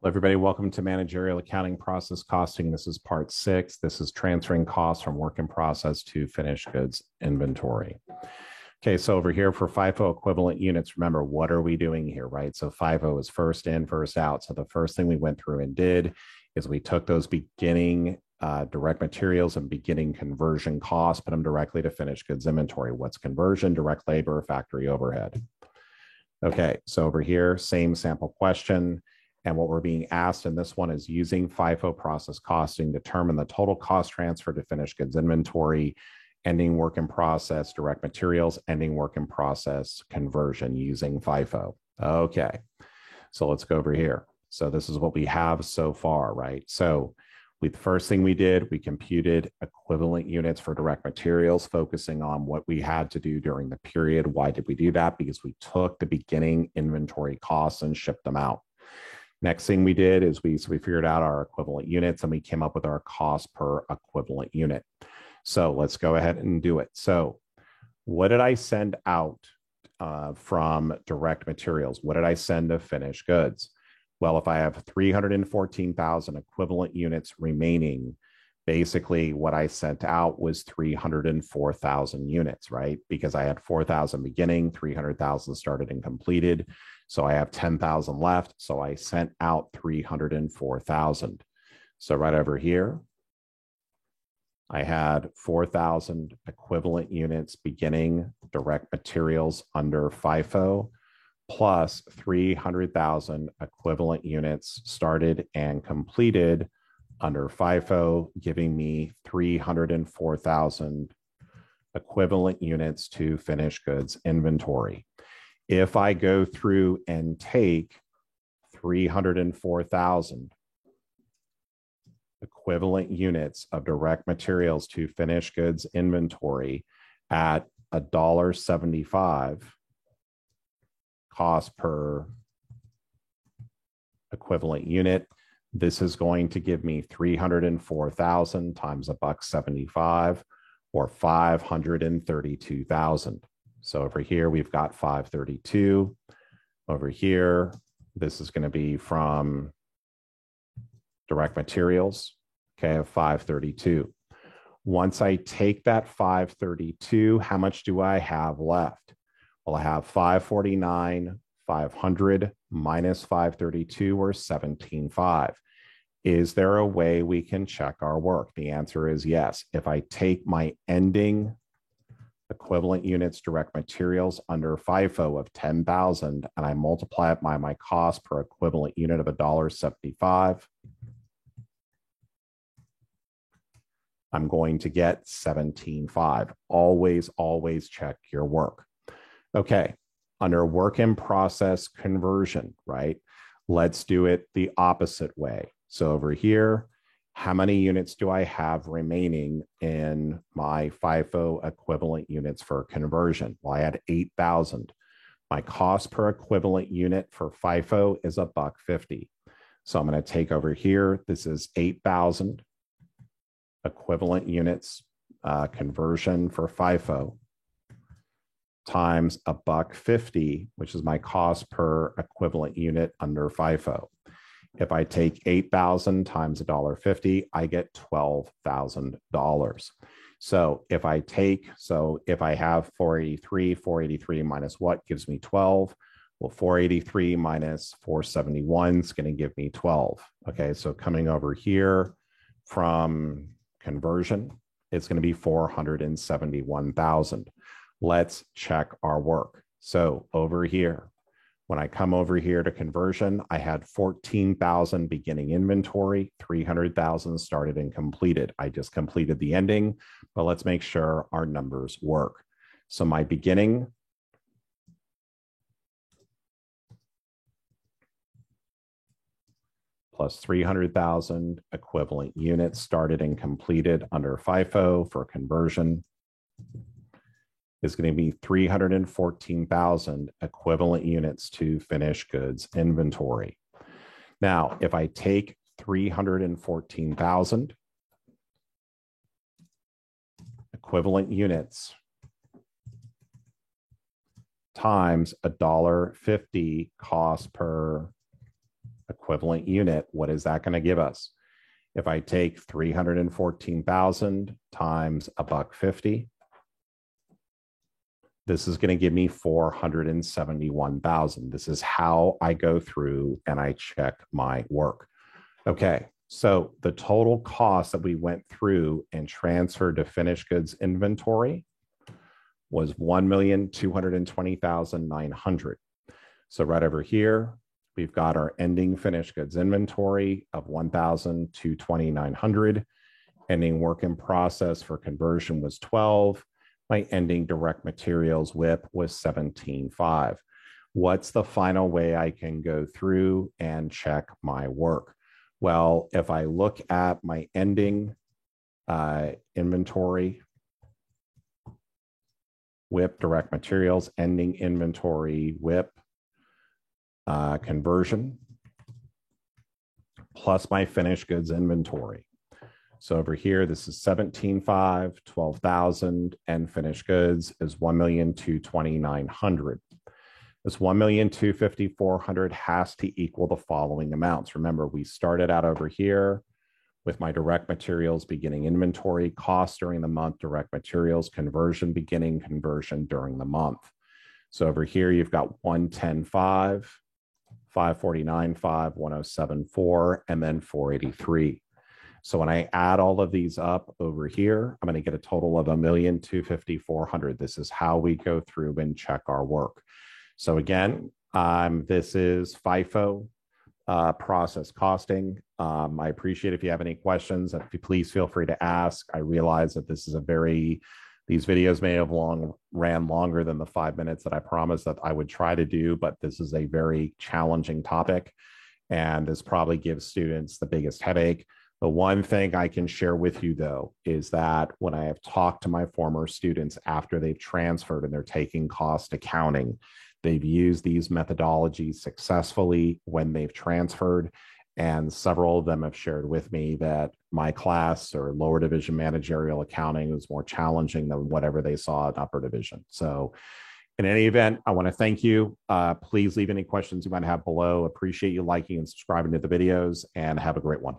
Hello, everybody. Welcome to Managerial Accounting Process Costing. This is part 6. This is transferring costs from work in process to finished goods inventory. Okay, so over here for FIFO equivalent units, remember, what are we doing here, right? So FIFO is first in, first out. So the first thing we went through and did is we took those beginning direct materials and beginning conversion costs, put them directly to finished goods inventory. What's conversion? Direct labor, factory overhead. Okay, so over here, same sample question. And what we're being asked in this one is using FIFO process costing, determine the total cost transfer to finished goods inventory, ending work in process, direct materials, ending work in process conversion using FIFO. Okay, so let's go over here. So this is what we have so far, right? So the first thing we did, we computed equivalent units for direct materials, focusing on what we had to do during the period. Why did we do that? Because we took the beginning inventory costs and shipped them out. Next thing we did is we figured out our equivalent units and we came up with our cost per equivalent unit. So let's go ahead and do it. So what did I send out from direct materials? What did I send to finished goods? Well, if I have 314,000 equivalent units remaining, basically what I sent out was 304,000 units, right? Because I had 4,000 beginning, 300,000 started and completed. So I have 10,000 left. So I sent out 304,000. So right over here, I had 4,000 equivalent units beginning direct materials under FIFO, plus 300,000 equivalent units started and completed under FIFO, giving me 304,000 equivalent units to finished goods inventory. If I go through and take 304,000 equivalent units of direct materials to finished goods inventory at $1.75 cost per equivalent unit, this is going to give me 304,000 times $1.75 or 532,000. So over here, we've got 532. Over here, this is going to be from direct materials, okay, of 532. Once I take that 532, how much do I have left? Well, I have 549, 500 minus 532 or 17.5. Is there a way we can check our work? The answer is yes. If I take my ending equivalent units direct materials under FIFO of 10,000 and I multiply it by my cost per equivalent unit of $1.75, I'm going to get 17.5. Always check your work. Okay, under work in process conversion, right? Let's do it the opposite way. So over here, how many units do I have remaining in my FIFO equivalent units for conversion? Well, I had 8,000. My cost per equivalent unit for FIFO is $1.50. So I'm going to take over here, this is 8,000 equivalent units conversion for FIFO times $1.50, which is my cost per equivalent unit under FIFO. If I take 8,000 times $1.50, I get $12,000. So if I have 483 minus what gives me 12? Well, 483 minus 471 is going to give me 12. Okay, so coming over here from conversion, it's going to be 471,000. Let's check our work. So over here, when I come over here to conversion, I had 14,000 beginning inventory, 300,000 started and completed. I just completed the ending, but let's make sure our numbers work. So my beginning plus 300,000 equivalent units started and completed under FIFO for conversion is going to be 314,000 equivalent units to finished goods inventory. Now, if I take 314,000 equivalent units times $1.50 cost per equivalent unit, what is that going to give us? If I take 314,000 times $1.50, this is going to give me 471,000. This is how I go through and I check my work. Okay, so the total cost that we went through and transferred to finished goods inventory was $1,220,900. So right over here, we've got our ending finished goods inventory of $1,220,900. Ending work in process for conversion was 12. My ending direct materials WIP was 17.5. What's the final way I can go through and check my work? Well, if I look at my ending inventory, WIP direct materials, ending inventory WIP conversion, plus my finished goods inventory. So over here, this is 17.5, 12,000, and finished goods is 1,220,900. This 1,250,400 has to equal the following amounts. Remember, we started out over here with my direct materials beginning inventory, cost during the month, direct materials, conversion beginning, conversion during the month. So over here, you've got 110.5, 549.5, 107.4, and then 483. So when I add all of these up over here, I'm going to get a total of 1,250,400. This is how we go through and check our work. So again, this is FIFO process costing. I appreciate if you have any questions, if you please feel free to ask. I realize that this is these videos may have ran longer than the 5 minutes that I promised that I would try to do, but this is a very challenging topic, and this probably gives students the biggest headache. The one thing I can share with you, though, is that when I have talked to my former students after they've transferred and they're taking cost accounting, they've used these methodologies successfully when they've transferred. And several of them have shared with me that my class or lower division managerial accounting was more challenging than whatever they saw in upper division. So in any event, I want to thank you. Please leave any questions you might have below. Appreciate you liking and subscribing to the videos, and have a great one.